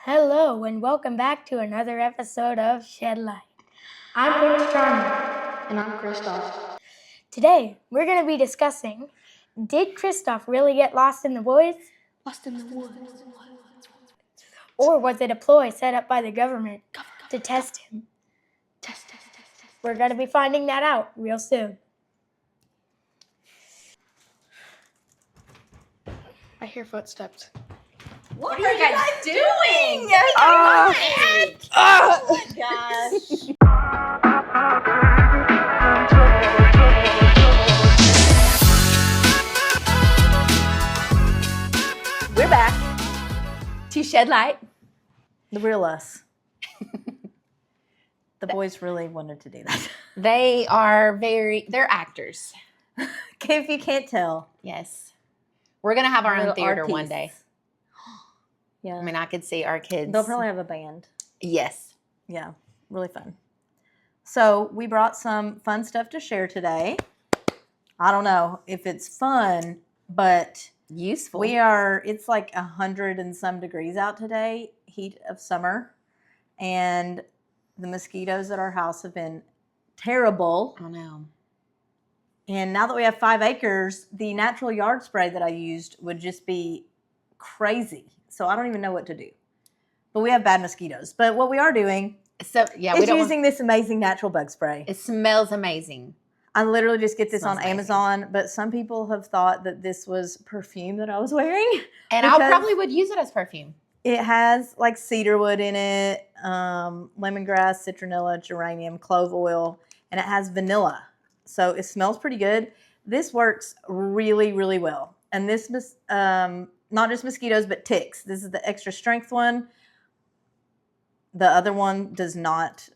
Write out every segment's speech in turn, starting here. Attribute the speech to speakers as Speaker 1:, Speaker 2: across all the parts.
Speaker 1: Hello and welcome back to another episode of Shed Light. I'm Prince Charming.
Speaker 2: And I'm Christoph.
Speaker 1: Today we're going to be discussing, did Christoph really get lost in the woods?
Speaker 2: Lost in the woods.
Speaker 1: Or was it a ploy set up by the government to test him?
Speaker 2: Test.
Speaker 1: We're going to be finding that out real soon.
Speaker 2: I hear footsteps.
Speaker 3: What are you guys doing?
Speaker 2: Oh
Speaker 3: my gosh. We're back to Shed Light.
Speaker 4: The real us. The boys really wanted to do that.
Speaker 3: They're actors.
Speaker 4: If you can't tell.
Speaker 3: Yes. We're going to have our own
Speaker 4: Little
Speaker 3: theater
Speaker 4: artists.
Speaker 3: one day.
Speaker 4: Yeah.
Speaker 3: I mean, I could see our kids.
Speaker 4: They'll probably have a band.
Speaker 3: Yes.
Speaker 4: Yeah, really fun. So we brought some fun stuff to share today. I don't know if it's fun, but
Speaker 3: Useful.
Speaker 4: it's like 100 and some degrees out today, heat of summer. And the mosquitoes at our house have been terrible.
Speaker 3: I know.
Speaker 4: And now that we have 5 acres, the natural yard spray that I used would just be crazy. So I don't even know what to do. But we have bad mosquitoes. But what we are doing
Speaker 3: So, yeah,
Speaker 4: is using this amazing natural bug spray.
Speaker 3: It smells amazing.
Speaker 4: I literally just get this
Speaker 3: Smells
Speaker 4: on
Speaker 3: amazing.
Speaker 4: Amazon, but some people have thought that this was perfume that I was wearing.
Speaker 3: And I
Speaker 4: Because
Speaker 3: probably would use it as perfume.
Speaker 4: It has like cedarwood in it, lemongrass, citronella, geranium, clove oil, and it has vanilla. So it smells pretty good. This works really, really well. And this, not just mosquitoes, but ticks. This is the extra strength one. The other one does not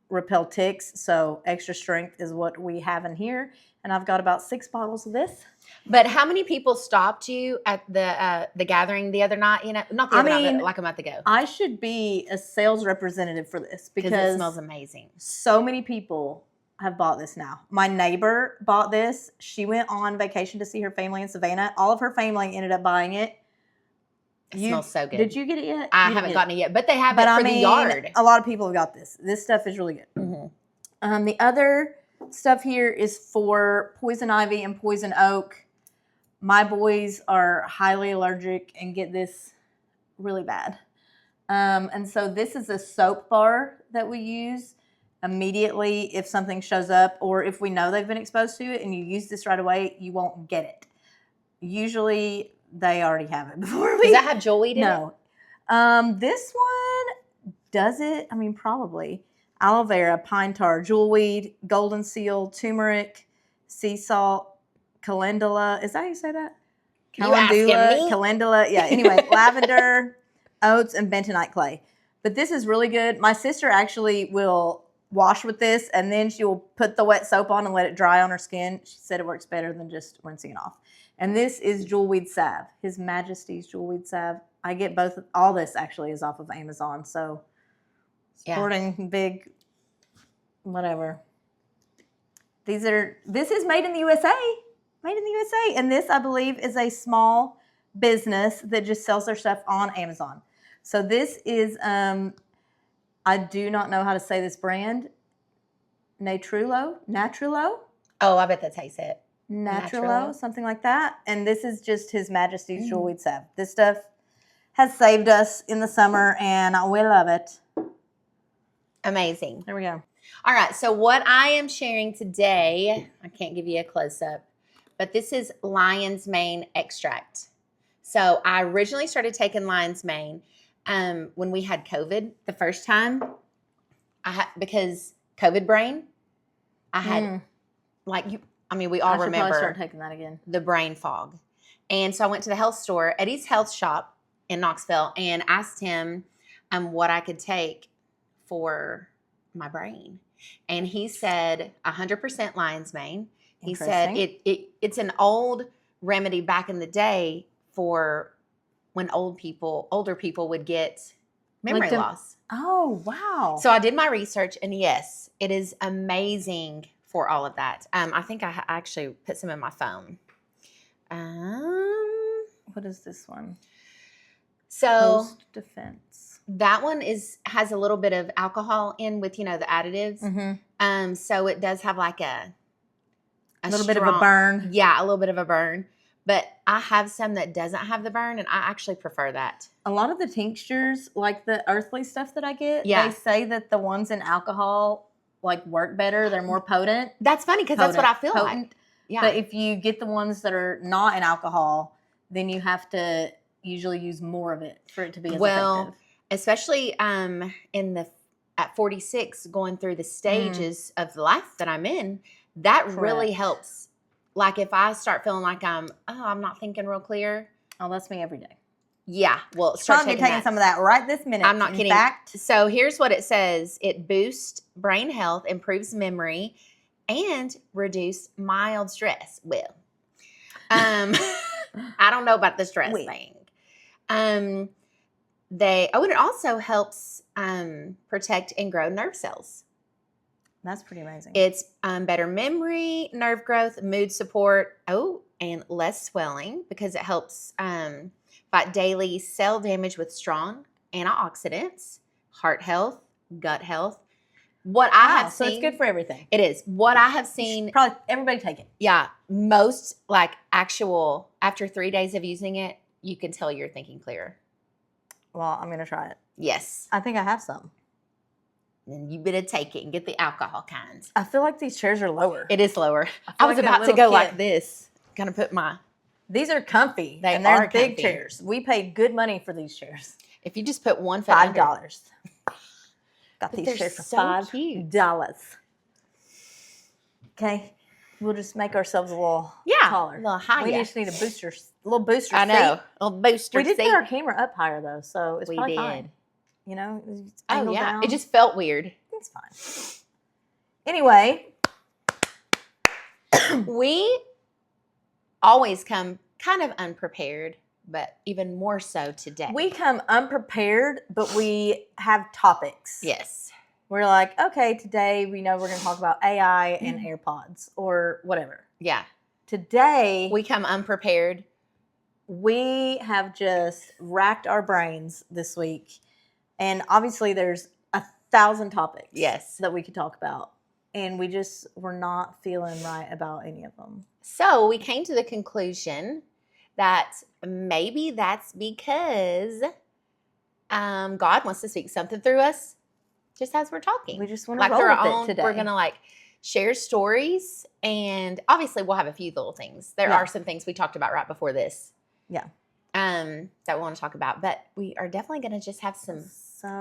Speaker 4: repel ticks. So extra strength is what we have in here. And I've got about 6 bottles of this.
Speaker 3: But how many people stopped you at the gathering the other night? Not the other night, but like a month ago.
Speaker 4: I should be a sales representative for this
Speaker 3: Because it smells amazing.
Speaker 4: So many people have bought this now. My neighbor bought this. She went on vacation to see her family in Savannah. All of her family ended up buying it.
Speaker 3: It smells so good.
Speaker 4: Did you get it yet?
Speaker 3: I haven't gotten it yet, but they have it for the yard.
Speaker 4: A lot of people have got this. This stuff is really good.
Speaker 3: Mm-hmm.
Speaker 4: The other stuff here is for poison ivy and poison oak. My boys are highly allergic and get this really bad. And so this is a soap bar that we use immediately if something shows up, or if we know they've been exposed to it and you use this right away, you won't get it. Usually they already have it before.
Speaker 3: Does that have jewelweed in it?
Speaker 4: No. This one does it. I mean, probably. Aloe vera, pine tar, jewelweed, golden seal, turmeric, sea salt, calendula. Is that how you say that?
Speaker 3: You asking me?
Speaker 4: Calendula. Yeah. Anyway, lavender, oats, and bentonite clay. But this is really good. My sister actually will wash with this, and then she'll put the wet soap on and let it dry on her skin. She said it works better than just rinsing it off. And this is jewelweed salve, His Majesty's jewelweed salve. I get all this actually is off of Amazon. So supporting big, whatever. This is made in the USA. Made in the USA. And this, I believe, is a small business that just sells their stuff on Amazon. So this is, I do not know how to say this brand. Natrulo?
Speaker 3: Oh, I bet that's how you say it.
Speaker 4: Natrulo, something like that. And this is just His Majesty's jewelweed salve. This stuff has saved us in the summer, and we love it.
Speaker 3: Amazing.
Speaker 4: There we go.
Speaker 3: All right, so what I am sharing today, I can't give you a close-up, but this is lion's mane extract. So I originally started taking lion's mane when we had COVID the first time. Because COVID brain, I had we all remember
Speaker 4: probably start taking that again.
Speaker 3: The brain fog. And so I went to the health store, Eddie's Health Shop in Knoxville, and asked him what I could take for my brain. And he said 100% lion's mane. He said it's an old remedy back in the day for when older people would get memory loss.
Speaker 4: Oh, wow.
Speaker 3: So I did my research, and yes, it is amazing for all of that. I think I actually put some in my phone.
Speaker 4: What is this one?
Speaker 3: So
Speaker 4: Post defense.
Speaker 3: that one has a little bit of alcohol in with, the additives.
Speaker 4: Mm-hmm.
Speaker 3: So it does have like a
Speaker 4: little bit of a burn.
Speaker 3: Yeah, a little bit of a burn. But I have some that doesn't have the burn, and I actually prefer that.
Speaker 4: A lot of the tinctures, like the earthly stuff that I get,
Speaker 3: Yeah.
Speaker 4: they say that the ones in alcohol like work better. They're more potent.
Speaker 3: That's funny because that's what I feel like. Yeah.
Speaker 4: But if you get the ones that are not in alcohol, then you have to usually use more of it for it to be as effective.
Speaker 3: Especially at 46, going through the stages of life that I'm in, that really helps. Like if I start feeling like I'm not thinking real clear.
Speaker 4: Oh, that's me every day.
Speaker 3: Yeah, well,
Speaker 4: start taking some of that right this minute.
Speaker 3: I'm not kidding. So here's what it says. It boosts brain health, improves memory, and reduce mild stress. Well, I don't know about the stress thing. And it also helps protect and grow nerve cells.
Speaker 4: That's pretty amazing.
Speaker 3: It's better memory, nerve growth, mood support, and less swelling because it helps fight daily cell damage with strong antioxidants, heart health, gut health. What I have seen.
Speaker 4: So it's good for everything.
Speaker 3: It is. What I have seen.
Speaker 4: Probably everybody take it.
Speaker 3: Yeah. Most after 3 days of using it, you can tell you're thinking clearer.
Speaker 4: Well, I'm going to try it.
Speaker 3: Yes.
Speaker 4: I think I have some.
Speaker 3: Then you better take it and get the alcohol kinds.
Speaker 4: I feel like these chairs are lower.
Speaker 3: It is lower. I was about to go like this. Gonna put my.
Speaker 4: These are comfy.
Speaker 3: They're
Speaker 4: big chairs. We paid good money for these chairs.
Speaker 3: If you just put one for
Speaker 4: $5. Got
Speaker 3: but
Speaker 4: these chairs for
Speaker 3: so
Speaker 4: $5. Okay. We'll just make ourselves a little taller.
Speaker 3: A little higher.
Speaker 4: We just need a little booster seat.
Speaker 3: I know. A little booster
Speaker 4: seat. We did
Speaker 3: seat.
Speaker 4: put our camera up higher though, so it's probably fine. You know, it's angled down.
Speaker 3: It just felt weird.
Speaker 4: It's fine. Anyway,
Speaker 3: we always come kind of unprepared, but even more so today.
Speaker 4: We come unprepared, but we have topics.
Speaker 3: Yes.
Speaker 4: We're like, okay, today we know we're going to talk about AI and AirPods or whatever.
Speaker 3: Yeah.
Speaker 4: Today,
Speaker 3: we come unprepared.
Speaker 4: We have just racked our brains this week. And obviously there's 1,000 topics that we could talk about. And we just were not feeling right about any of them.
Speaker 3: So we came to the conclusion that maybe that's because God wants to speak something through us just as we're talking.
Speaker 4: We just want to roll with it today.
Speaker 3: We're going to share stories. And obviously we'll have a few little things. There are some things we talked about right before this.
Speaker 4: Yeah.
Speaker 3: That we want to talk about. But we are definitely going to just have some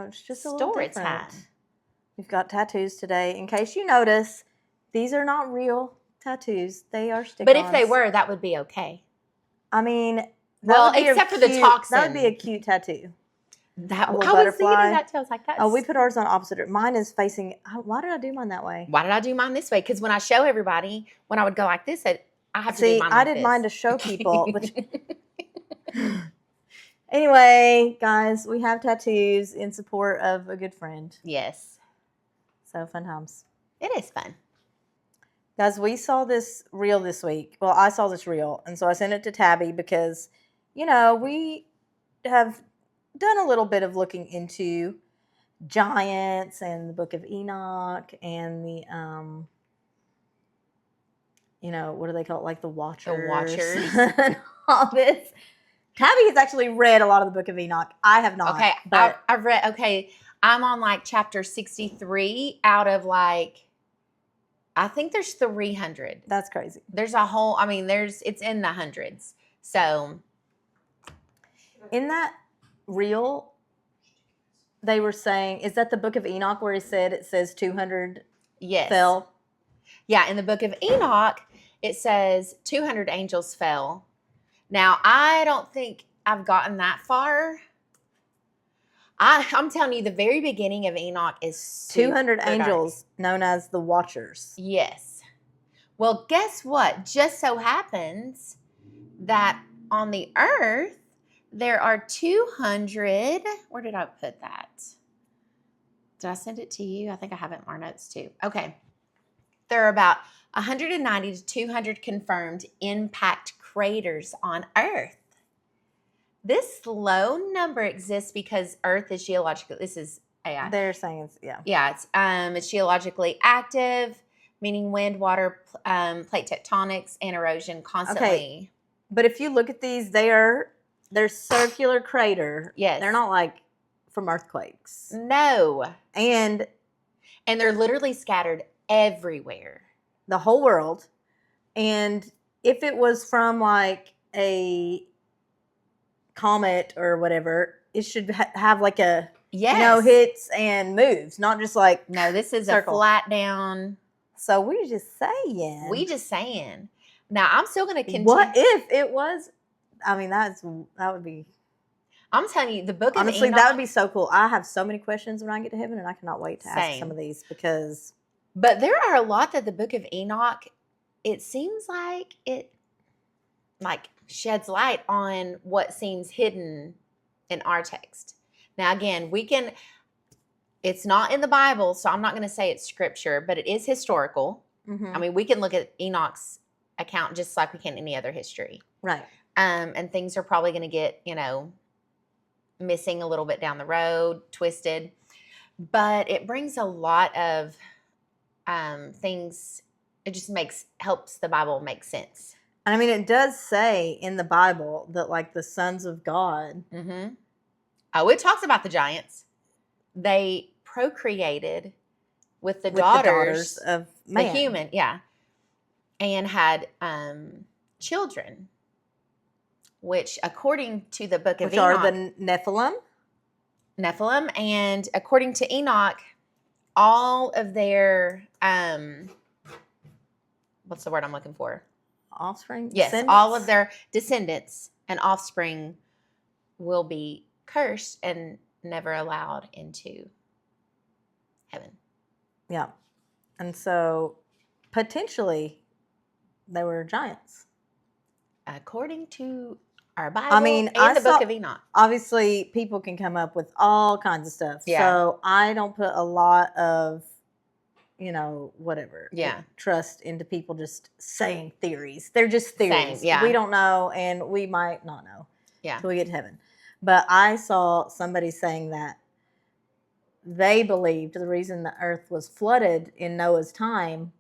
Speaker 4: it's just a
Speaker 3: story
Speaker 4: little
Speaker 3: time.
Speaker 4: We've got tattoos today. In case you notice, these are not real tattoos. They are stick-ons.
Speaker 3: But if they were, that would be okay.
Speaker 4: I mean,
Speaker 3: except for the toxin.
Speaker 4: That would be a cute tattoo.
Speaker 3: I was thinking of that too. I was like, that's...
Speaker 4: Oh, we put ours on opposite. Mine is facing... Why did I do mine that way?
Speaker 3: Why did I do mine this way? Because when I show everybody, when I would go like this, I have to do mine like this.
Speaker 4: I did mine to show people. Anyway, guys, we have tattoos in support of a good friend.
Speaker 3: Yes.
Speaker 4: So fun times.
Speaker 3: It is fun.
Speaker 4: Guys, we saw this reel this week. Well, I saw this reel, and so I sent it to Tabby because, we have done a little bit of looking into giants and the Book of Enoch and the, what do they call it? Like the Watchers.
Speaker 3: The Watchers.
Speaker 4: And all this. Tabby has actually read a lot of the Book of Enoch. I have not.
Speaker 3: Okay,
Speaker 4: but
Speaker 3: I've read, I'm on chapter 63 out of I think there's 300.
Speaker 4: That's crazy.
Speaker 3: There's a whole, it's in the hundreds. So.
Speaker 4: In that reel, they were saying, is that the Book of Enoch where it says 200 fell?
Speaker 3: Yeah, in the Book of Enoch, it says 200 angels fell. Now, I don't think I've gotten that far. I'm telling you, the very beginning of Enoch is
Speaker 4: 200 angels known as the Watchers.
Speaker 3: Yes. Well, guess what? Just so happens that on the earth, there are 200. Where did I put that? Did I send it to you? I think I have it in our notes too. Okay. There are about 190 to 200 confirmed impact craters on Earth. This low number exists because Earth is geologically. This is AI.
Speaker 4: They're saying it's
Speaker 3: Yeah, it's geologically active, meaning wind, water, plate tectonics, and erosion constantly.
Speaker 4: Okay. But if you look at these, they're circular crater.
Speaker 3: Yes.
Speaker 4: They're not like from earthquakes.
Speaker 3: No.
Speaker 4: And
Speaker 3: they're literally scattered everywhere.
Speaker 4: The whole world. And if it was from like a comet or whatever, it should have like a, hits and moves, not just like,
Speaker 3: no, this is
Speaker 4: circle.
Speaker 3: A flat down.
Speaker 4: So we're just saying.
Speaker 3: Now, I'm still going to continue.
Speaker 4: What if it was, I mean, that would be.
Speaker 3: I'm telling you, the book of
Speaker 4: honestly,
Speaker 3: Enoch.
Speaker 4: that would be so cool. I have so many questions when I get to heaven, and I cannot wait to ask some of these because.
Speaker 3: But there are a lot that the book of Enoch, it seems like it sheds light on what seems hidden in our text. Now, again, it's not in the Bible, so I'm not going to say it's scripture, but it is historical.
Speaker 4: Mm-hmm.
Speaker 3: I mean, we can look at Enoch's account just like we can any other history.
Speaker 4: Right.
Speaker 3: And things are probably going to get, missing a little bit down the road, twisted. But it brings a lot of things. It just helps the Bible make sense.
Speaker 4: I mean, it does say in the Bible that like the sons of God.
Speaker 3: Mm-hmm. Oh, it talks about the giants. They procreated with the daughters
Speaker 4: of man.
Speaker 3: The human, yeah, and had children, which according to the book of Enoch,
Speaker 4: are the
Speaker 3: Nephilim, and according to Enoch, all of their what's the word I'm looking for?
Speaker 4: Offspring?
Speaker 3: Yes,
Speaker 4: descendants?
Speaker 3: all of their descendants and offspring will be cursed and never allowed into heaven.
Speaker 4: Yeah. And so potentially they were giants.
Speaker 3: According to our Bible the book of Enoch.
Speaker 4: Obviously, people can come up with all kinds of stuff.
Speaker 3: Yeah.
Speaker 4: So I don't put a lot of, whatever.
Speaker 3: Yeah.
Speaker 4: Trust into people just saying theories. They're just theories.
Speaker 3: Same, yeah.
Speaker 4: We don't know, and we might not know.
Speaker 3: Yeah.
Speaker 4: Till we get to heaven. But I saw somebody saying that they believed the reason the earth was flooded in Noah's time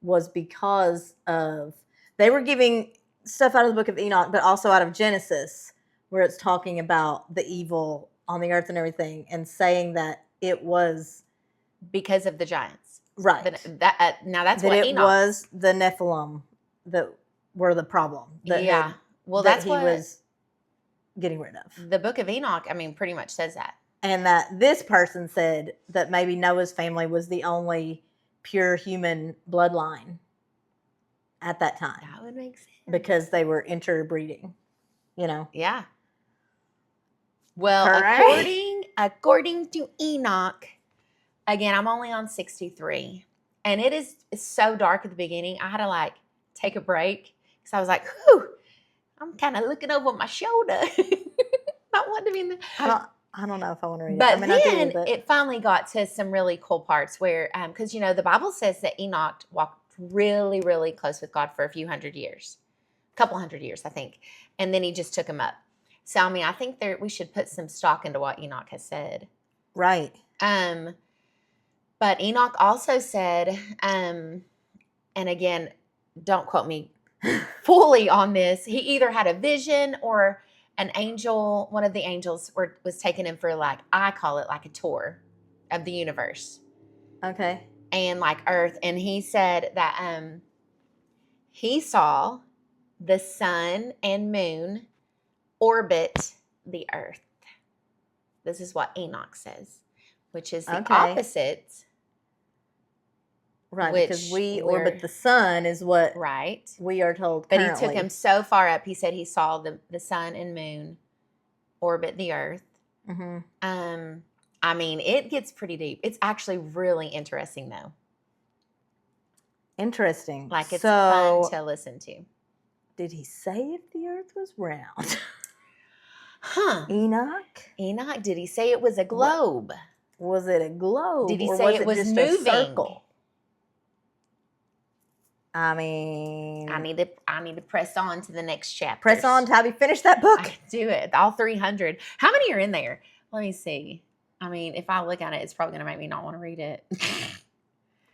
Speaker 4: was because of, they were giving stuff out of the book of Enoch, but also out of Genesis, where it's talking about the evil on the earth and everything, and saying that it was
Speaker 3: because of the giants.
Speaker 4: Right.
Speaker 3: Now that's
Speaker 4: that
Speaker 3: what
Speaker 4: it
Speaker 3: Enoch
Speaker 4: was the Nephilim that were the problem.
Speaker 3: Well,
Speaker 4: that
Speaker 3: that's
Speaker 4: he
Speaker 3: what
Speaker 4: was getting rid of.
Speaker 3: The book of Enoch, pretty much says that.
Speaker 4: And that this person said that maybe Noah's family was the only pure human bloodline at that time.
Speaker 3: That would make sense.
Speaker 4: Because they were interbreeding,
Speaker 3: Yeah. Well,
Speaker 4: Hooray.
Speaker 3: according to Enoch, again, I'm only on 63. And it is so dark at the beginning. I had to take a break because I was like, whew, I'm kind of looking over my shoulder. Not wanting to be in the...
Speaker 4: I don't know if I want to read
Speaker 3: but
Speaker 4: it.
Speaker 3: Then it finally got to some really cool parts where, because, the Bible says that Enoch walked really, really close with God for a few hundred years. A couple hundred years, I think. And then he just took him up. So, I think we should put some stock into what Enoch has said.
Speaker 4: Right.
Speaker 3: But Enoch also said, and again, don't quote me fully on this. He either had a vision or an angel, one of the angels was taking him for I call it a tour of the universe.
Speaker 4: Okay.
Speaker 3: And Earth. And he said that he saw the sun and moon orbit the earth. This is what Enoch says, which is the opposite.
Speaker 4: Right, because we orbit the sun is what we are told currently.
Speaker 3: But he took him so far up, he said he saw the sun and moon orbit the earth. Mm-hmm. It gets pretty deep. It's actually really interesting, though.
Speaker 4: Interesting.
Speaker 3: It's fun to listen to.
Speaker 4: Did he say if the earth was round?
Speaker 3: Huh.
Speaker 4: Enoch,
Speaker 3: did he say it was a globe?
Speaker 4: Was it a globe?
Speaker 3: Did he say it was
Speaker 4: just
Speaker 3: moving?
Speaker 4: A circle? I mean,
Speaker 3: I need to press on to the next chapter.
Speaker 4: press on, Tabby. Finish that book.
Speaker 3: I can do it. All 300. How many are in there? Let me see. I mean, if I look at it, it's probably going to make me not want to read it.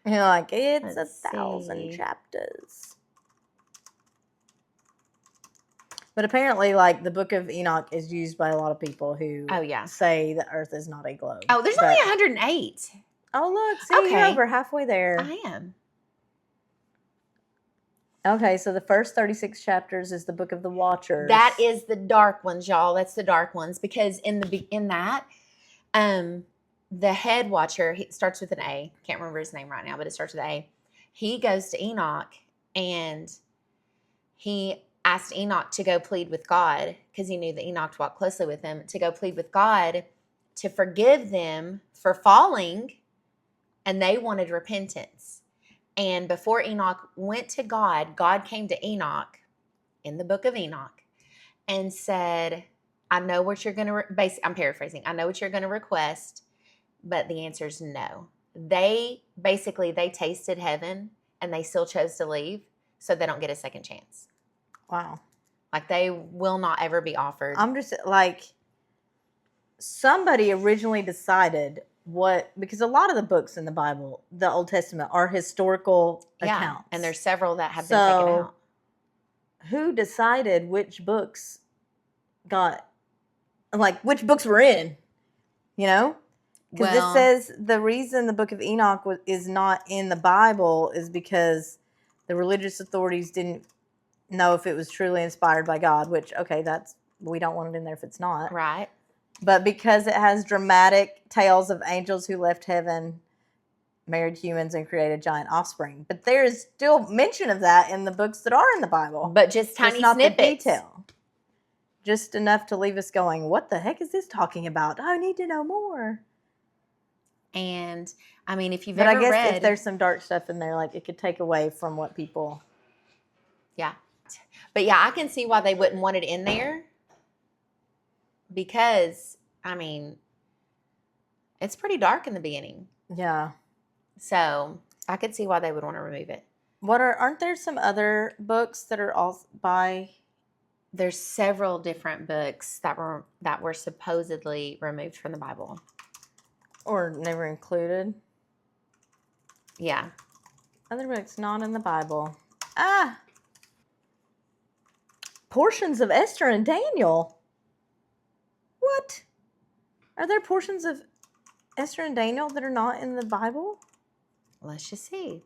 Speaker 4: You're like, it's
Speaker 3: Let's
Speaker 4: 1,000
Speaker 3: see.
Speaker 4: chapters. But apparently, like, the Book of Enoch is used by a lot of people who
Speaker 3: Oh, yeah.
Speaker 4: say the Earth is not a globe.
Speaker 3: Oh, there's
Speaker 4: But-
Speaker 3: only 108.
Speaker 4: Oh, look. See, you're
Speaker 3: Okay.
Speaker 4: over halfway there.
Speaker 3: I am.
Speaker 4: Okay, so the first 36 chapters is the Book of the Watchers.
Speaker 3: That is the dark ones, y'all. That's the dark ones because in that, the head watcher, he starts with an A. Can't remember his name right now, but it starts with A. He goes to Enoch and he asked Enoch to go plead with God because he knew that Enoch walked closely with him, to go plead with God to forgive them for falling, and they wanted repentance. And before Enoch went to God, God came to Enoch in the book of Enoch and said, I know what you're going to, I'm paraphrasing, I know what you're going to request, but the answer is no. They tasted heaven and they still chose to leave, so they don't get a second chance.
Speaker 4: Wow.
Speaker 3: Like, they will not ever be offered.
Speaker 4: I'm just like, somebody originally decided because a lot of the books in the Bible, the Old Testament, are historical accounts.
Speaker 3: And there's several that have been taken out.
Speaker 4: Who decided which books which books were in? You know? Because it says the reason the Book of Enoch is not in the Bible is because the religious authorities didn't know if it was truly inspired by God, which, okay, we don't want it in there if it's not.
Speaker 3: Right.
Speaker 4: But because it has dramatic tales of angels who left heaven, married humans, and created giant offspring. But there is still mention of that in the books that are in the Bible.
Speaker 3: But just tiny
Speaker 4: not
Speaker 3: snippets.
Speaker 4: The detail. Just enough to leave us going, what the heck is this talking about? I need to know more.
Speaker 3: And, I mean, if you've
Speaker 4: But
Speaker 3: ever
Speaker 4: I guess
Speaker 3: read...
Speaker 4: if there's some dark stuff in there, like, it could take away from what people...
Speaker 3: Yeah. But, yeah, I can see why they wouldn't want it in there. Because, I mean, it's pretty dark in the beginning.
Speaker 4: Yeah.
Speaker 3: So, I could see why they would want to remove it.
Speaker 4: Aren't there some other books that are all by...
Speaker 3: There's several different books that were supposedly removed from the Bible.
Speaker 4: Or never included.
Speaker 3: Yeah.
Speaker 4: Other books not in the Bible. Portions of Esther and Daniel. What? Are there portions of Esther and Daniel that are not in the Bible?
Speaker 3: Let's just see.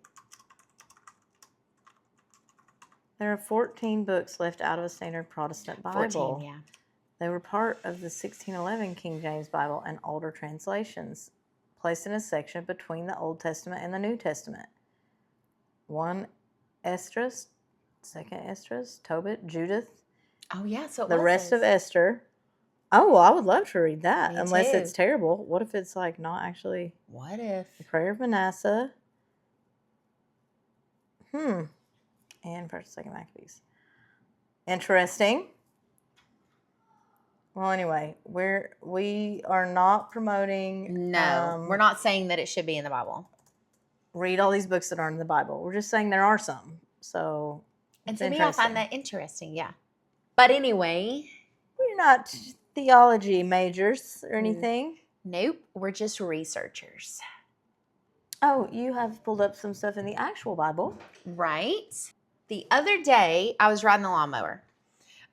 Speaker 4: There are 14 books left out of a standard Protestant Bible.
Speaker 3: 14, yeah.
Speaker 4: They were part of the 1611 King James Bible and older translations, placed in a section between the Old Testament and the New Testament. 1 Esdras, 2nd Esdras, Tobit, Judith.
Speaker 3: Oh, yeah. So
Speaker 4: the rest of Esther. Oh, well, I would love to read that,
Speaker 3: Me
Speaker 4: unless
Speaker 3: too.
Speaker 4: it's terrible. What if it's like not actually
Speaker 3: What if?
Speaker 4: the Prayer of Manasseh? And 1st, 2nd Maccabees. Interesting. Well, anyway, we are not promoting.
Speaker 3: No, we're not saying that it should be in the Bible.
Speaker 4: Read all these books that aren't in the Bible. We're just saying there are some. So,
Speaker 3: And
Speaker 4: it's
Speaker 3: to me, I find
Speaker 4: interesting.
Speaker 3: that interesting. Yeah. But anyway,
Speaker 4: We're not theology majors or anything.
Speaker 3: nope. We're just researchers.
Speaker 4: Oh, you have pulled up some stuff in the actual Bible.
Speaker 3: Right. The other day, I was riding a lawnmower.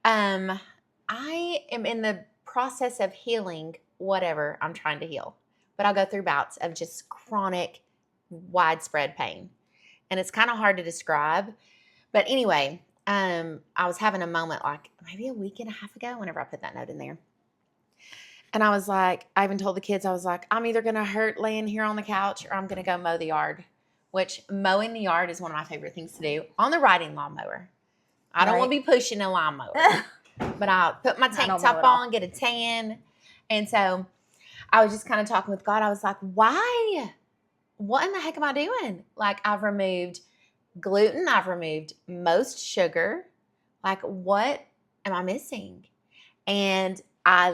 Speaker 3: I am in the process of healing whatever I'm trying to heal. But I'll go through bouts of just chronic, widespread pain. And it's kind of hard to describe. But anyway, I was having a moment like maybe a week and a half ago whenever I put that note in there. And I was like, I even told the kids, I was like, I'm either going to hurt laying here on the couch or I'm going to go mow the yard. Which mowing the yard is one of my favorite things to do on the riding lawnmower. I don't want to be pushing a lawnmower. But I'll put my tank top on, get a tan. And so I was just kind of talking with God. I was like, why? What in the heck am I doing? Like, I've removed gluten. I've removed most sugar. Like, what am I missing? And I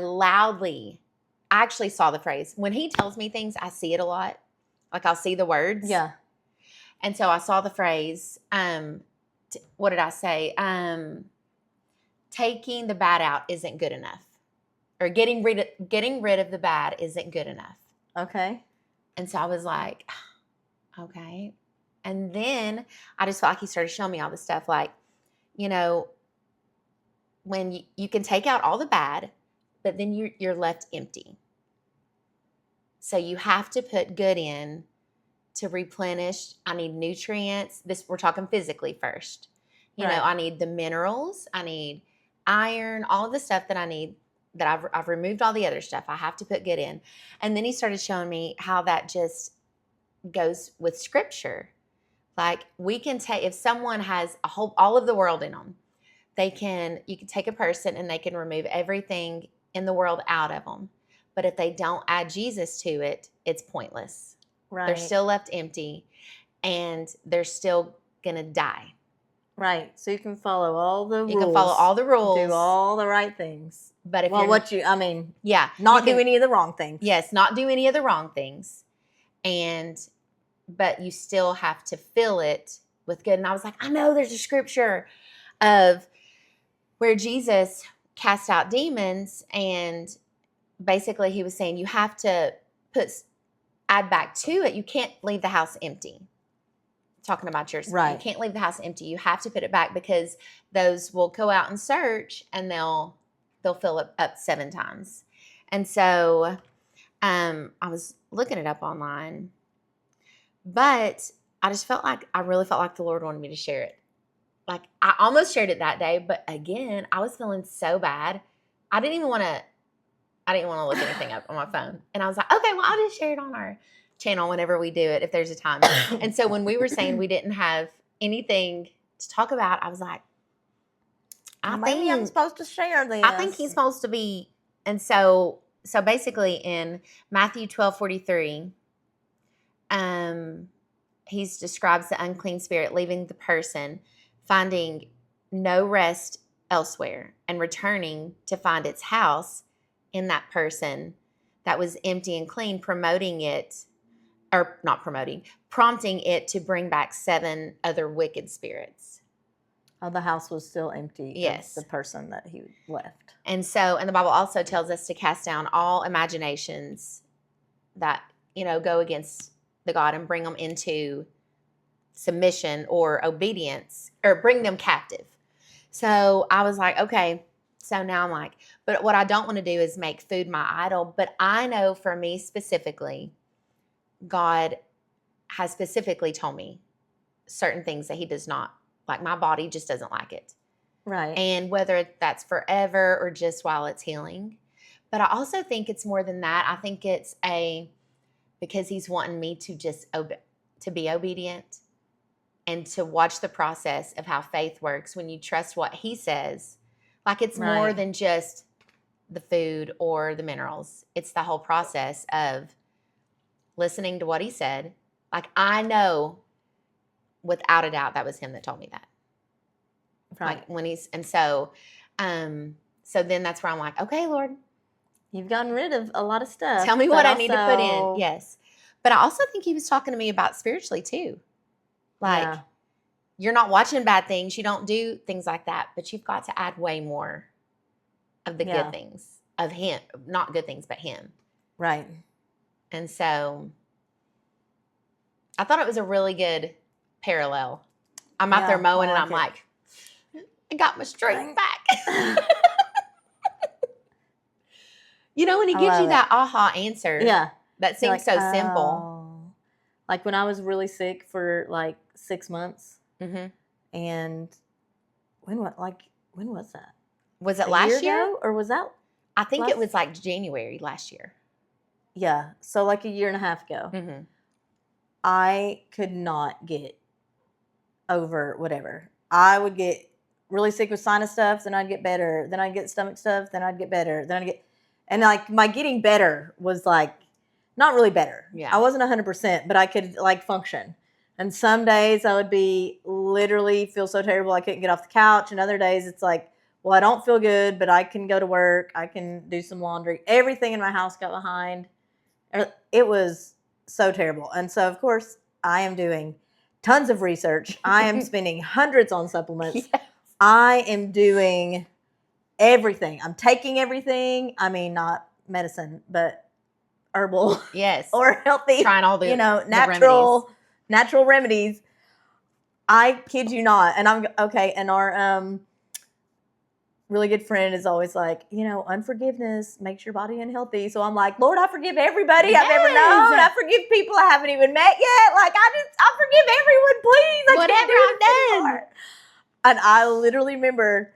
Speaker 3: actually saw the phrase. When he tells me things, I see it a lot. Like, I'll see the words.
Speaker 4: Yeah.
Speaker 3: And so I saw the phrase, what did I say? Taking the bad out isn't good enough. Or getting rid of the bad isn't good enough.
Speaker 4: Okay.
Speaker 3: And so I was like, okay. And then I just felt like he started showing me all this stuff. Like, you know, when you can take out all the bad, but then you're left empty. So you have to put good in to replenish. I need nutrients. We're talking physically first. You know,
Speaker 4: Right.
Speaker 3: I need the minerals. I need iron, all of the stuff that I need, that I've removed all the other stuff. I have to put good in. And then he started showing me how that just goes with scripture. Like, we can take, if someone has all of the world in them, you can take a person and they can remove everything in the world out of them. But if they don't add Jesus to it, it's pointless.
Speaker 4: Right.
Speaker 3: They're still left empty, and they're still going to die.
Speaker 4: Right. So you can follow all the rules.
Speaker 3: You can follow all the rules.
Speaker 4: Do all the right things.
Speaker 3: But if
Speaker 4: not
Speaker 3: not
Speaker 4: do any of the wrong things.
Speaker 3: Yes, not do any of the wrong things. But you still have to fill it with good. And I was like, I know there's a scripture of where Jesus cast out demons, and basically he was saying you have to add back to it. You can't leave the house empty. Talking about yours.
Speaker 4: Right.
Speaker 3: You can't leave the house empty. You have to put it back, because those will go out and search, and they'll fill it up 7 times. And so I was looking it up online, but I really felt like the Lord wanted me to share it. Like, I almost shared it that day, but again, I was feeling so bad. I didn't want to look anything up on my phone. And I was like, okay, well, I'll just share it on our channel whenever we do it, if there's a time. And so when we were saying we didn't have anything to talk about, I was like,
Speaker 4: Maybe I'm supposed to share this.
Speaker 3: I think he's supposed to be. And so basically in Matthew 12:43, he describes the unclean spirit leaving the person, finding no rest elsewhere, and returning to find its house in that person that was empty and clean, prompting it to bring back 7 other wicked spirits.
Speaker 4: Oh, the house was still empty.
Speaker 3: Yes.
Speaker 4: Of the person that he left.
Speaker 3: And the Bible also tells us to cast down all imaginations that, go against the God, and bring them into submission or obedience, or bring them captive. So I was like, okay. So now I'm like, but what I don't want to do is make food my idol. But I know for me specifically, God has specifically told me certain things that he does not like. My body just doesn't like it.
Speaker 4: Right.
Speaker 3: And whether that's forever or just while it's healing. But I also think it's more than that. I think it's because he's wanting me to just to be obedient, and to watch the process of how faith works when you trust what he says. Like, it's more than just the food or the minerals. It's the whole process of listening to what he said. Like, I know without a doubt that was him that told me that.
Speaker 4: Right.
Speaker 3: Like, when so then that's where I'm like, okay, Lord,
Speaker 4: you've gotten rid of a lot of stuff.
Speaker 3: tell me what I need to put in. Yes. But I also think he was talking to me about spiritually too. Like, you're not watching bad things. You don't do things like that, but you've got to add way more of the good things of him, not good things, but him.
Speaker 4: Right.
Speaker 3: And so I thought it was a really good parallel. I'm out there mowing, and I'm like, I got my strength back. And he gives you that aha answer.
Speaker 4: Yeah.
Speaker 3: That seems so simple.
Speaker 4: Like when I was really sick for like 6 months.
Speaker 3: Mm-hmm.
Speaker 4: And when was that?
Speaker 3: Was it last year?
Speaker 4: Ago, or was that?
Speaker 3: I think it was like January last year.
Speaker 4: Yeah. So like a year and a half ago.
Speaker 3: Mm-hmm.
Speaker 4: I could not get over whatever. I would get really sick with sinus stuff, then I'd get better. Then I'd get stomach stuff, then I'd get better. And like my getting better was like not really better.
Speaker 3: Yeah.
Speaker 4: I wasn't 100%, but I could like function. And some days I would be literally feel so terrible I couldn't get off the couch. And other days it's like, well, I don't feel good, but I can go to work. I can do some laundry. Everything in my house got behind. It was so terrible. And so, of course, I am doing tons of research. I am spending hundreds on supplements.
Speaker 3: Yes.
Speaker 4: I am doing everything. I'm taking everything. I mean, not medicine, but herbal
Speaker 3: Yes.
Speaker 4: or healthy,
Speaker 3: Trying all the
Speaker 4: natural remedies. I kid you not. And I'm okay. And our really good friend is always like, unforgiveness makes your body unhealthy. So I'm like, Lord, I forgive everybody I've ever known. I forgive people I haven't even met yet. Like I forgive everyone, please. I
Speaker 3: Whatever
Speaker 4: can't do
Speaker 3: I've
Speaker 4: this
Speaker 3: done.
Speaker 4: anymore. And I literally remember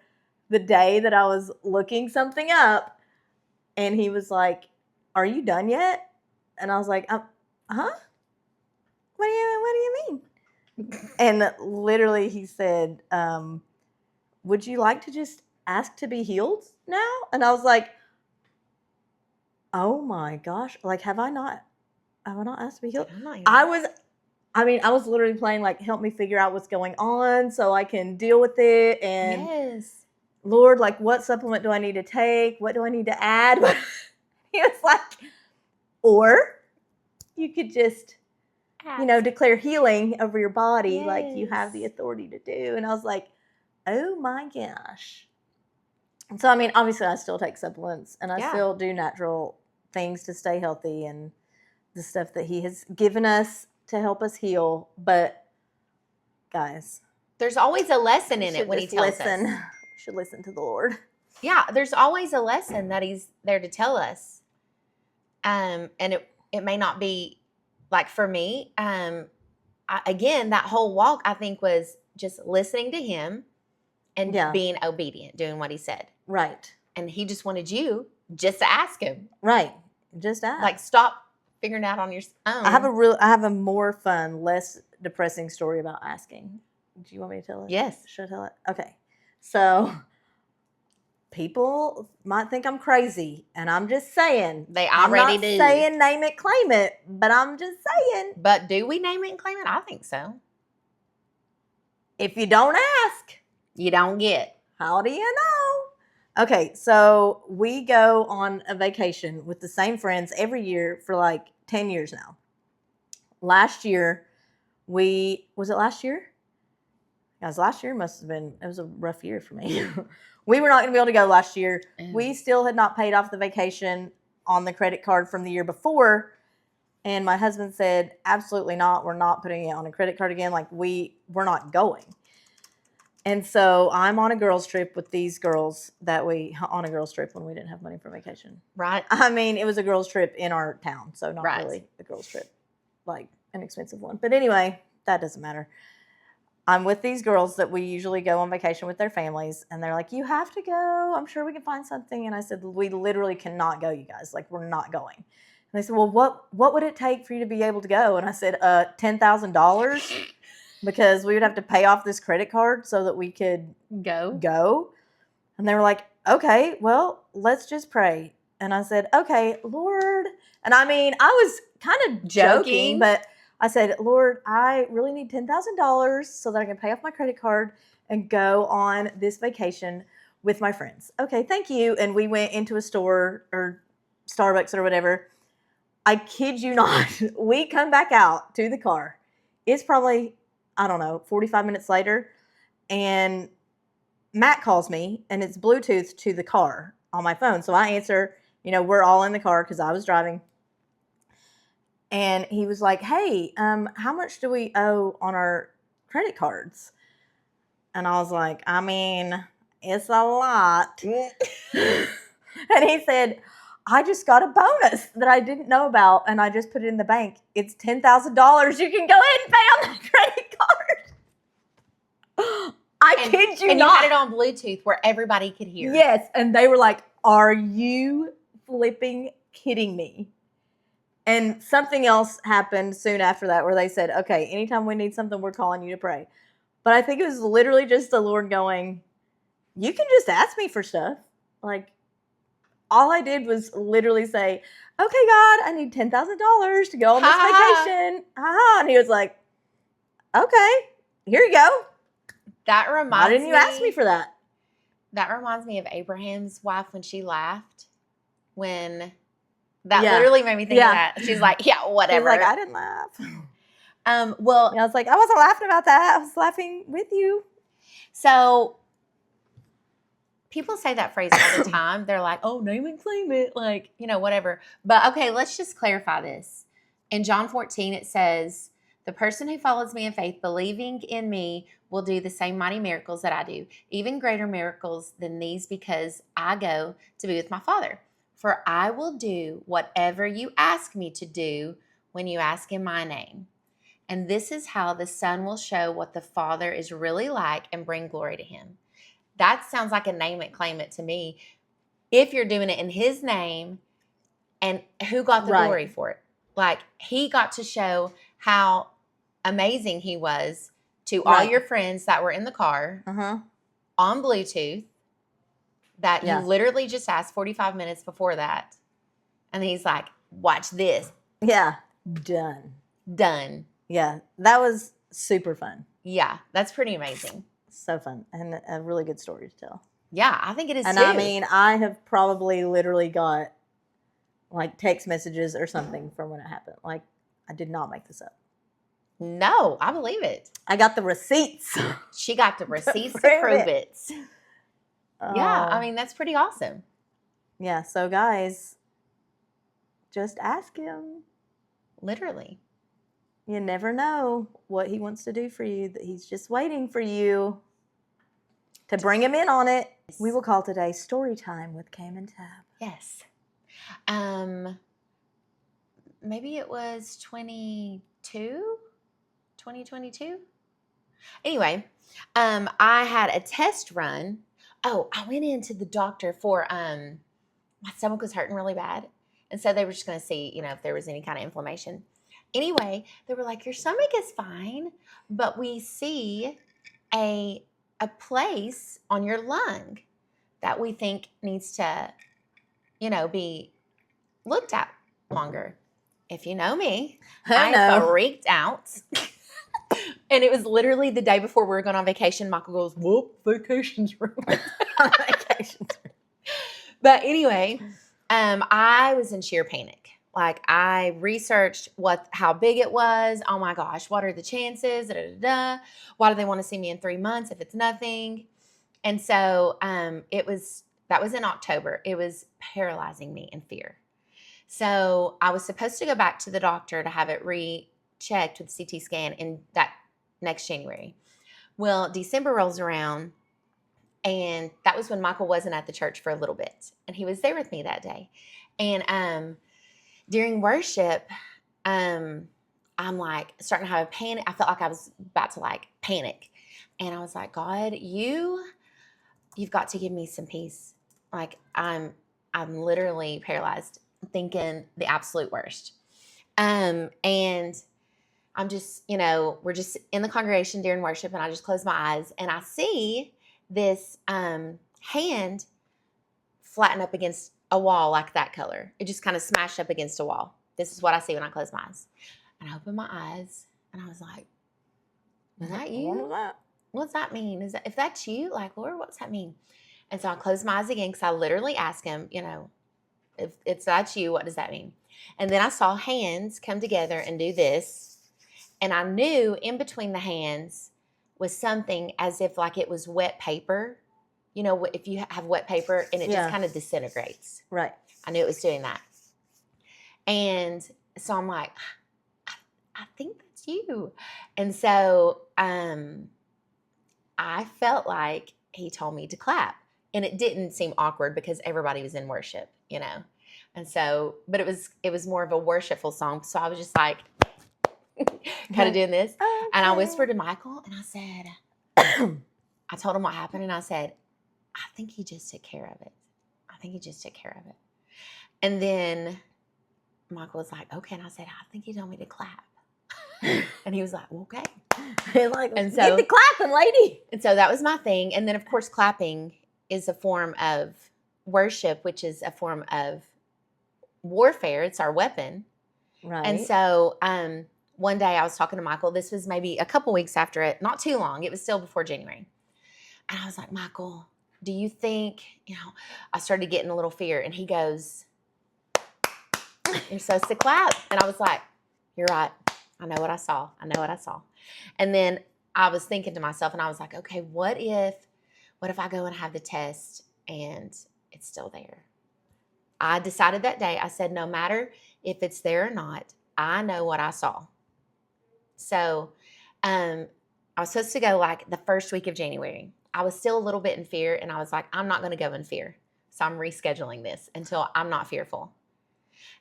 Speaker 4: the day that I was looking something up, and he was like, "Are you done yet?" And I was like, "Huh? What do you mean?" And literally, he said, "Would you like to just ask to be healed now?" And I was like, "Oh my gosh! Like, have I not asked to be healed?" I was literally playing like, help me figure out what's going on so I can deal with it. And
Speaker 3: Yes.
Speaker 4: Lord, like, what supplement do I need to take? What do I need to add? He was like, or you could just, declare healing over your body like you have the authority to do. And I was like, oh my gosh. And so, I mean, obviously I still take supplements and I still do natural things to stay healthy and the stuff that he has given us to help us heal. But guys,
Speaker 3: there's always a lesson in it when he tells us.
Speaker 4: We should listen to the Lord.
Speaker 3: Yeah, there's always a lesson that he's there to tell us. And it may not be like for me. Again, that whole walk I think was just listening to him and being obedient, doing what he said.
Speaker 4: Right.
Speaker 3: And he just wanted you just to ask him.
Speaker 4: Right. Just ask.
Speaker 3: Like, stop figuring it out on your own.
Speaker 4: I have a more fun, less depressing story about asking. Do you want me to tell it?
Speaker 3: Yes.
Speaker 4: Should I tell it? Okay. So people might think I'm crazy, and I'm just saying.
Speaker 3: They already do.
Speaker 4: I'm not saying name it, claim it, but I'm just saying.
Speaker 3: But do we name it and claim it? I think so.
Speaker 4: If you don't ask,
Speaker 3: you don't get.
Speaker 4: How do you know? Okay, so we go on a vacation with the same friends every year for like 10 years now. Last year, was it last year? Guys, last year it was a rough year for me. We were not going to be able to go last year. We still had not paid off the vacation on the credit card from the year before. And my husband said, absolutely not. We're not putting it on a credit card again. Like we're not going. And so I'm on a girls trip with these girls on a girls trip when we didn't have money for vacation.
Speaker 3: Right.
Speaker 4: I mean, it was a girls trip in our town. So not really a girls trip, like an expensive one. But anyway, that doesn't matter. I'm with these girls that we usually go on vacation with their families. And they're like, you have to go. I'm sure we can find something. And I said, we literally cannot go, you guys. Like, we're not going. And they said, well, what would it take for you to be able to go? And I said, $10,000 because we would have to pay off this credit card so that we could go. And they were like, okay, well, let's just pray. And I said, okay, Lord. And I mean, I was kind of joking, but I said, Lord, I really need $10,000 so that I can pay off my credit card and go on this vacation with my friends. Okay, thank you. And we went into a store or Starbucks or whatever. I kid you not. We come back out to the car. It's probably, 45 minutes later. And Matt calls me and it's Bluetooth to the car on my phone. So I answer, we're all in the car because I was driving. And he was like, hey, how much do we owe on our credit cards? And I was like, I mean, it's a lot. And he said, I just got a bonus that I didn't know about, and I just put it in the bank. It's $10,000. You can go ahead and pay on that credit card. I kid you not.
Speaker 3: And you had it on Bluetooth where everybody could hear.
Speaker 4: Yes, and they were like, are you flipping kidding me? And something else happened soon after that where they said, okay, anytime we need something, we're calling you to pray. But I think it was literally just the Lord going, you can just ask me for stuff. Like, all I did was literally say, okay, God, I need $10,000 to go on this vacation. And he was like, okay, here you go. Why didn't you ask me for that?
Speaker 3: That reminds me of Abraham's wife when she laughed. Literally made me think of that. She's like, yeah, whatever.
Speaker 4: She's like, I didn't laugh.
Speaker 3: Well,
Speaker 4: And I was like, I wasn't laughing about that. I was laughing with you.
Speaker 3: so people say that phrase all the time. They're like, oh, name and claim it, like, whatever. But okay, let's just clarify this. In John 14, it says, the person who follows me in faith, believing in me, will do the same mighty miracles that I do, even greater miracles than these, because I go to be with my Father. For I will do whatever you ask me to do when you ask in my name. And this is how the Son will show what the Father is really like and bring glory to him. That sounds like a name it, claim it to me. If you're doing it in his name, and who got the glory for it? Like, he got to show how amazing he was to all your friends that were in the car on Bluetooth, that you literally just asked 45 minutes before that. And he's like, watch this.
Speaker 4: Yeah. Done. Yeah. That was super fun.
Speaker 3: Yeah. That's pretty amazing.
Speaker 4: So fun. And a really good story to tell.
Speaker 3: Yeah. I think it is
Speaker 4: and
Speaker 3: too.
Speaker 4: I mean, I have probably literally got like text messages or something from when it happened. Like, I did not make this up.
Speaker 3: No, I believe it.
Speaker 4: I got the receipts.
Speaker 3: She got the receipts to prove it. Yeah, I
Speaker 4: Oh.
Speaker 3: mean, that's pretty awesome.
Speaker 4: Yeah, so guys, just ask him.
Speaker 3: Literally.
Speaker 4: You never know what he wants to do for you. That he's just waiting for you to bring him in on it. We will call today Story Time with Cam and Tab.
Speaker 3: Yes. Maybe it was 2022. Anyway, I had a test run. Oh, I went into the doctor for my stomach was hurting really bad, and so they were just going to see, if there was any kind of inflammation. Anyway, they were like, your stomach is fine, but we see a place on your lung that we think needs to, be looked at longer. If you know me, I freaked out. And it was literally the day before we were going on vacation. Michael goes, whoop, vacation's ruined. But anyway, I was in sheer panic. Like, I researched how big it was. Oh my gosh, what are the chances? Why do they want to see me in 3 months if it's nothing? And so that was in October. It was paralyzing me in fear. So I was supposed to go back to the doctor to have it rechecked with CT scan in that next January. Well, December rolls around, and that was when Michael wasn't at the church for a little bit, and he was there with me that day. And during worship, I'm like starting to have a panic. I felt like I was about to like panic, and I was like, God, you've got to give me some peace. Like, I'm literally paralyzed, thinking the absolute worst. And I'm just, we're just in the congregation during worship, and I just close my eyes, and I see this hand flatten up against a wall like that color. It just kind of smashed up against a wall. This is what I see when I close my eyes. And I opened my eyes, and I was like, is that you?
Speaker 4: What was that?
Speaker 3: What's that mean? If that's you, like, Lord, what's that mean? And so I closed my eyes again, because I literally asked him, if that's you, what does that mean? And then I saw hands come together and do this. And I knew in between the hands was something as if like it was wet paper. If you have wet paper and it just kind of disintegrates. Right. I knew it was doing that. And so I'm like, I think that's you. And so I felt like he told me to clap. And it didn't seem awkward because everybody was in worship, And so, but it was more of a worshipful song. So I was just like, kind of doing this. Okay. And I whispered to Michael, and I said, I told him what happened, and I said, I think he just took care of it. And then Michael was like, okay. And I said, I think he told me to clap. And he was like, well, okay.
Speaker 4: And so, get the clapping, lady.
Speaker 3: And so that was my thing. And then, of course, clapping is a form of worship, which is a form of warfare. It's our weapon. Right. And so one day I was talking to Michael. This was maybe a couple weeks after it, not too long. It was still before January. And I was like, Michael, do you think, I started getting a little fear. And he goes, you're supposed to clap. And I was like, you're right. I know what I saw. I know what I saw. And then I was thinking to myself, and I was like, okay, what if I go and have the test and it's still there? I decided that day, I said, no matter if it's there or not, I know what I saw. So I was supposed to go like the first week of January. I was still a little bit in fear, and I was like, I'm not going to go in fear. So I'm rescheduling this until I'm not fearful.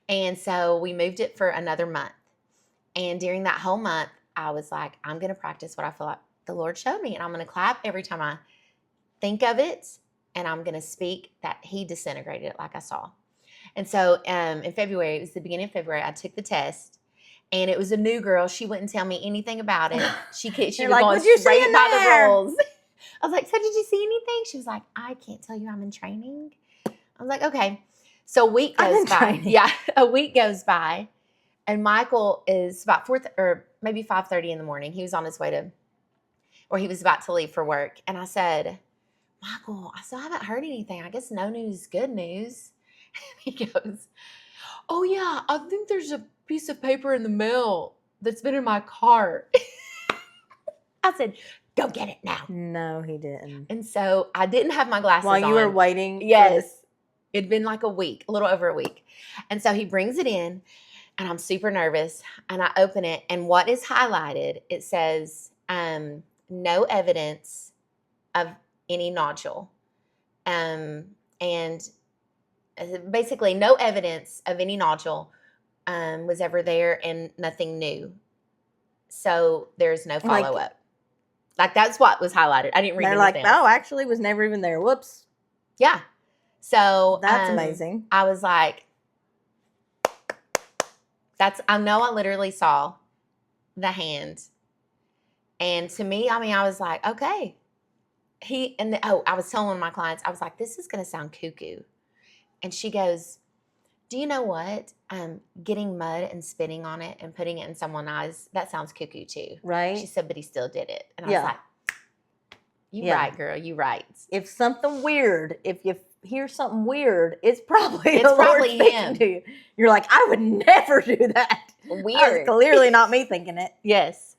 Speaker 3: And so we moved it for another month. And during that whole month, I was like, I'm going to practice what I feel like the Lord showed me. And I'm going to clap every time I think of it. And I'm going to speak that he disintegrated it like I saw. And so in February, it was the beginning of February, I took the test. And it was a new girl. She wouldn't tell me anything about it. She was
Speaker 4: like,
Speaker 3: going
Speaker 4: "What'd you see
Speaker 3: straight
Speaker 4: in
Speaker 3: by
Speaker 4: there?"
Speaker 3: the rules. I was like, so did you see anything? She was like, I can't tell you, I'm in training. I was like, okay. So a week
Speaker 4: I'm
Speaker 3: goes
Speaker 4: in
Speaker 3: by.
Speaker 4: training.
Speaker 3: Yeah, a week goes by. And Michael is about 4 or maybe 5:30 in the morning. He was on his way to, or he was about to leave for work. And I said, Michael, I still haven't heard anything. I guess no news is good news. He goes, oh yeah, I think there's a piece of paper in the mail that's been in my car. I said, go get it now.
Speaker 4: No, he didn't.
Speaker 3: And so I didn't have my glasses on.
Speaker 4: While you were waiting.
Speaker 3: Yes. It'd been like a week, a little over a week. And so he brings it in, and I'm super nervous. And I open it, and what is highlighted, it says, no evidence of any nodule. And basically no evidence of any nodule was ever there, and nothing new. So there's no follow-up. Like that's what was highlighted. I didn't read
Speaker 4: They're
Speaker 3: anything
Speaker 4: like,
Speaker 3: else.
Speaker 4: oh, actually was never even there. Whoops.
Speaker 3: Yeah. So
Speaker 4: That's amazing.
Speaker 3: I was like, I know I literally saw the hand. And to me, I mean, I was like, okay. I was telling one of my clients, I was like, this is going to sound cuckoo. And she goes, do you know what? Getting mud and spitting on it and putting it in someone's eyes, that sounds cuckoo too.
Speaker 4: Right?
Speaker 3: She said, but he still did it. And I
Speaker 4: Yeah.
Speaker 3: was like, you right, girl, you right.
Speaker 4: If something weird, if you hear something weird, it's probably
Speaker 3: It's
Speaker 4: the Lord
Speaker 3: probably
Speaker 4: speaking
Speaker 3: him.
Speaker 4: to you. You're like, I would never do that.
Speaker 3: Weird.
Speaker 4: That was clearly not me thinking it.
Speaker 3: Yes.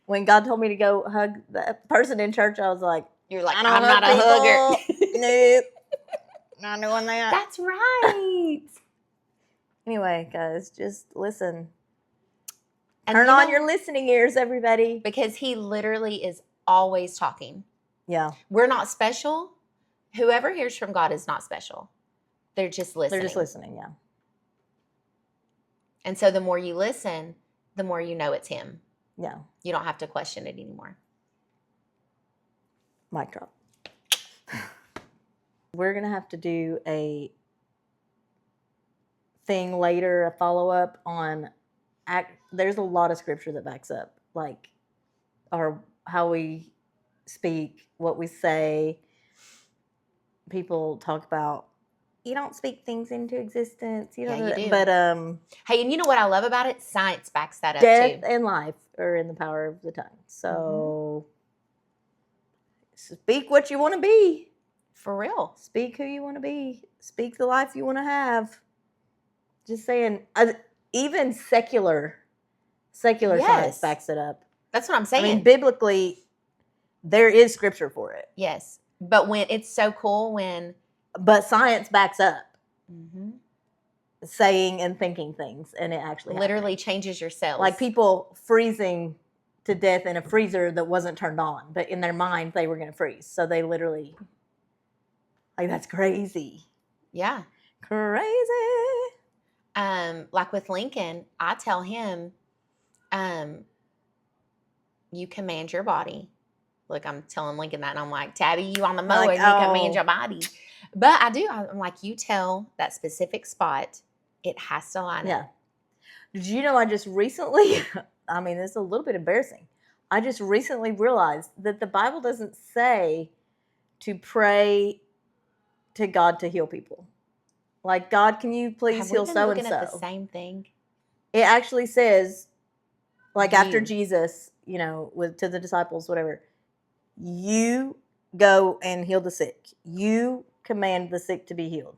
Speaker 4: When God told me to go hug the person in church, I was like,
Speaker 3: You're like,
Speaker 4: I don't
Speaker 3: I'm
Speaker 4: hug
Speaker 3: not a hugger.
Speaker 4: people. Nope. Not doing that.
Speaker 3: That's right.
Speaker 4: Anyway, guys, just listen.
Speaker 3: And
Speaker 4: Turn
Speaker 3: you
Speaker 4: on
Speaker 3: know-
Speaker 4: your listening ears, everybody.
Speaker 3: Because he literally is always talking.
Speaker 4: Yeah.
Speaker 3: We're not special. Whoever hears from God is not special. They're just listening.
Speaker 4: They're just listening, yeah.
Speaker 3: And so the more you listen, the more you know it's him.
Speaker 4: Yeah.
Speaker 3: You don't have to question it anymore.
Speaker 4: Mic drop. We're going to have to do a thing later, a follow-up on there's a lot of scripture that backs up like how we speak, what we say. People talk about you don't speak things into existence, you know.
Speaker 3: Yeah, you do.
Speaker 4: But
Speaker 3: Hey, and you know what I love about it? Science backs that up
Speaker 4: death
Speaker 3: too.
Speaker 4: and life are in the power of the tongue. So speak what you want to be.
Speaker 3: For real.
Speaker 4: Speak who you want to be. Speak the life you want to have. Just saying, even secular science backs it up.
Speaker 3: That's what I'm saying.
Speaker 4: I mean, biblically, there is scripture for it.
Speaker 3: Yes. But when it's so cool when.
Speaker 4: But science backs up saying and thinking things, and it actually
Speaker 3: literally
Speaker 4: happens.
Speaker 3: changes your cells.
Speaker 4: Like people freezing to death in a freezer that wasn't turned on, but in their mind they were going to freeze. So they literally, like, that's crazy.
Speaker 3: Yeah.
Speaker 4: Crazy.
Speaker 3: Like with Lincoln, I tell him, you command your body. Look, I'm telling Lincoln that, and I'm like, Tabby, you on the mower,
Speaker 4: Like,
Speaker 3: you command your body. But I do. I'm like, you tell that specific spot, it has to line
Speaker 4: Yeah.
Speaker 3: up.
Speaker 4: Did you know I just recently, I mean, this is a little bit embarrassing. I just recently realized that the Bible doesn't say to pray to God to heal people. Like, God, can you please
Speaker 3: Have
Speaker 4: heal
Speaker 3: we been
Speaker 4: so and
Speaker 3: looking at the
Speaker 4: so?
Speaker 3: same thing?
Speaker 4: It actually says, like, after
Speaker 3: You.
Speaker 4: Jesus, you know, to the disciples, whatever, you go and heal the sick. You command the sick to be healed.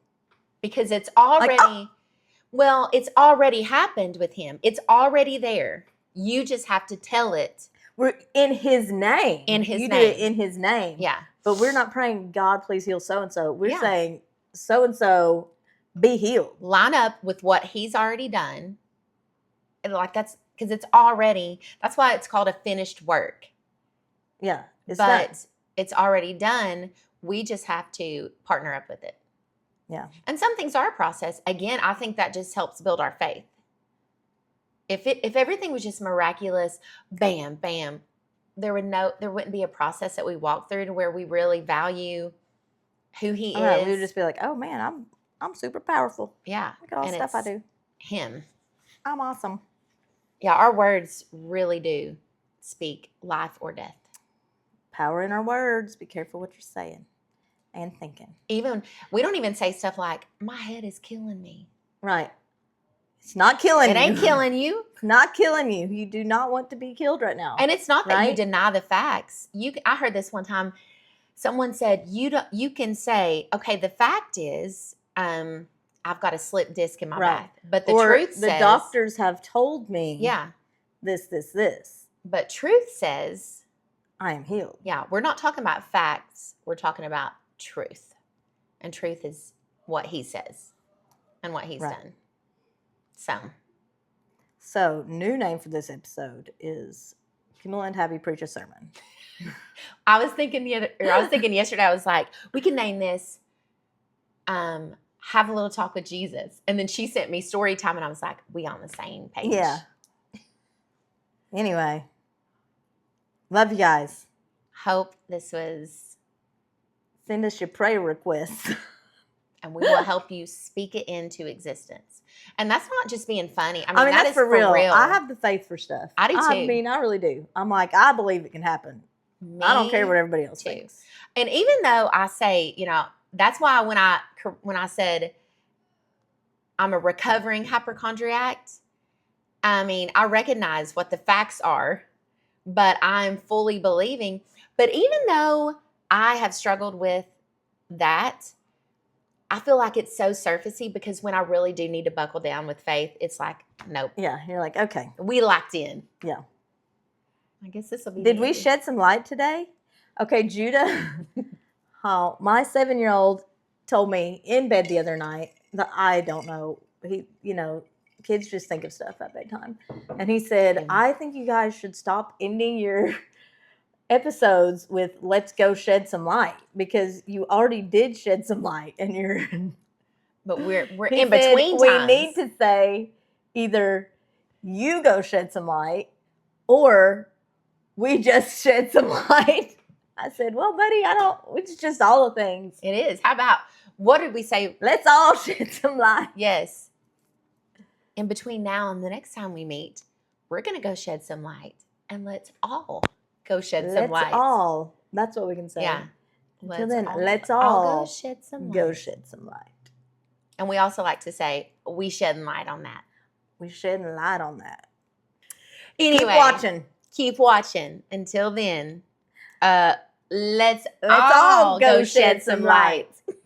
Speaker 3: Because it's already,
Speaker 4: Like,
Speaker 3: well, it's already happened with him. It's already there. You just have to tell it.
Speaker 4: We're in His name.
Speaker 3: In His
Speaker 4: you
Speaker 3: name.
Speaker 4: do it in His name.
Speaker 3: Yeah.
Speaker 4: But we're not praying, God, please heal so and so. We're
Speaker 3: Yeah.
Speaker 4: saying, so and so, be healed.
Speaker 3: Line up with what He's already done. And like that's because it's already. That's why it's called a finished work.
Speaker 4: Yeah, it's
Speaker 3: but
Speaker 4: done.
Speaker 3: it's already done. We just have to partner up with it.
Speaker 4: Yeah.
Speaker 3: And some things are a process. Again, I think that just helps build our faith. If everything was just miraculous, bam, bam, there wouldn't be a process that we walk through to where we really value who He is.
Speaker 4: We would just be like, oh man, I'm super powerful.
Speaker 3: Yeah.
Speaker 4: Look at all the stuff I do.
Speaker 3: Him.
Speaker 4: I'm awesome.
Speaker 3: Yeah, our words really do speak life or death.
Speaker 4: Power in our words. Be careful what you're saying and thinking.
Speaker 3: Even we don't even say stuff like, my head is killing me.
Speaker 4: Right. It's not killing you.
Speaker 3: It ain't killing you.
Speaker 4: It's not killing you. You do not want to be killed right now.
Speaker 3: And it's not that you
Speaker 4: Right?
Speaker 3: deny the facts. I heard this one time. Someone said you can say, okay, the fact is, I've got a slip disc in my
Speaker 4: Right.
Speaker 3: back. But the
Speaker 4: or
Speaker 3: truth
Speaker 4: the
Speaker 3: says,
Speaker 4: doctors have told me
Speaker 3: yeah.
Speaker 4: this.
Speaker 3: But truth says,
Speaker 4: I am healed.
Speaker 3: yeah, we're not talking about facts. We're talking about truth. And truth is what He says and what He's
Speaker 4: Right.
Speaker 3: done.
Speaker 4: So, new name for this episode is Kimmel and Tabby preach a sermon.
Speaker 3: I was thinking yesterday, I was like, we can name this Have a Little Talk with Jesus. And then she sent me story time and I was like, we on the same page.
Speaker 4: Yeah. Anyway, love you guys.
Speaker 3: Hope this was,
Speaker 4: Send us your prayer requests.
Speaker 3: and we will help you speak it into existence. And that's not just being funny. I mean, that
Speaker 4: that's
Speaker 3: is
Speaker 4: for real. I have the faith for stuff.
Speaker 3: I do too.
Speaker 4: I mean, I really do. I'm like, I believe it can happen. I don't care what everybody else
Speaker 3: too.
Speaker 4: thinks.
Speaker 3: And even though I say, that's why when I said I'm a recovering hypochondriac, I mean, I recognize what the facts are, but I'm fully believing. But even though I have struggled with that, I feel like it's so surfacey because when I really do need to buckle down with faith, it's like, nope.
Speaker 4: Yeah, you're like, okay.
Speaker 3: We locked in.
Speaker 4: Yeah.
Speaker 3: I guess this will be.
Speaker 4: Did we shed some light today? Okay, Judah. My 7-year-old told me in bed the other night that I don't know. He, kids just think of stuff at bedtime. And he said, I think you guys should stop ending your episodes with let's go shed some light because you already did shed some light and you're
Speaker 3: But we're
Speaker 4: He
Speaker 3: in
Speaker 4: said,
Speaker 3: between
Speaker 4: we
Speaker 3: times.
Speaker 4: need to say either you go shed some light or we just shed some light. I said, well, buddy, it's just all the things.
Speaker 3: It is. How about, what did we say?
Speaker 4: Let's all shed some light.
Speaker 3: Yes. In between now and the next time we meet, we're going to go shed some light. And let's all go shed some light.
Speaker 4: That's what we can say.
Speaker 3: Yeah.
Speaker 4: Until then, let's
Speaker 3: all
Speaker 4: all
Speaker 3: go shed some light.
Speaker 4: go shed some light.
Speaker 3: And we also like to say, we shedding light on that.
Speaker 4: We shedding light on that.
Speaker 3: Anyway,
Speaker 4: Keep watching.
Speaker 3: Keep watching. Until then, let's
Speaker 4: all
Speaker 3: all
Speaker 4: go
Speaker 3: go
Speaker 4: shed
Speaker 3: shed
Speaker 4: some
Speaker 3: some
Speaker 4: light.
Speaker 3: light.